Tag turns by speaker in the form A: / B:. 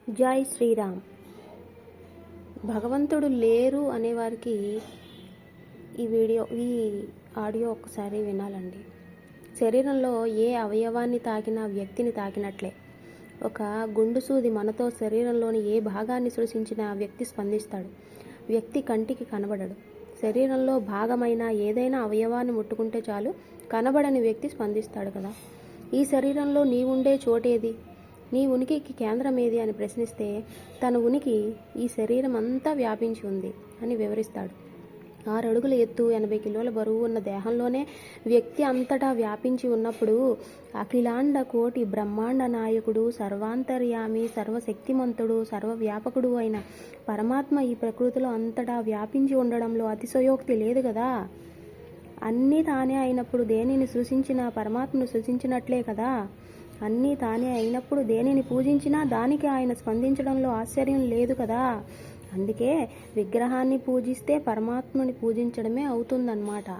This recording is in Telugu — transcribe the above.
A: జై శ్రీరామ్. భగవంతుడు లేరు అనేవారికి ఈ ఆడియో ఒక్కసారి వినాలండి. శరీరంలో ఏ అవయవాన్ని తాకినా వ్యక్తిని తాకినట్లే. ఒక గుండు సూది మనతో శరీరంలోని ఏ భాగాన్ని సృష్టించినా వ్యక్తి స్పందిస్తాడు. వ్యక్తి కంటికి కనబడడు. శరీరంలో భాగమైన ఏదైనా అవయవాన్ని ముట్టుకుంటే చాలు కనబడని వ్యక్తి స్పందిస్తాడు కదా. ఈ శరీరంలో నీవుండే చోటేది, నీ ఉనికికి కేంద్రం ఏది అని ప్రశ్నిస్తే తన ఉనికి ఈ శరీరం అంతా వ్యాపించి ఉంది అని వివరిస్తాడు. 6 అడుగుల ఎత్తు 80 కిలోల బరువు ఉన్న దేహంలోనే వ్యక్తి అంతటా వ్యాపించి ఉన్నప్పుడు అఖిలాండ కోటి బ్రహ్మాండ నాయకుడు, సర్వాంతర్యామి, సర్వశక్తిమంతుడు, సర్వవ్యాపకుడు అయిన పరమాత్మ ఈ ప్రకృతిలో అంతటా వ్యాపించి ఉండడంలో అతిశయోక్తి లేదు కదా. అన్నీ తానే అయినప్పుడు దేనిని సృష్టించినా పరమాత్మను సృష్టించినట్లే కదా. అన్నీ తానే అయినప్పుడు దేనిని పూజించినా దానికి ఆయన స్పందించడంలో ఆశ్చర్యం లేదు కదా. అందుకే విగ్రహాన్ని పూజిస్తే పరమాత్మని పూజించడమే అవుతుందన్నమాట.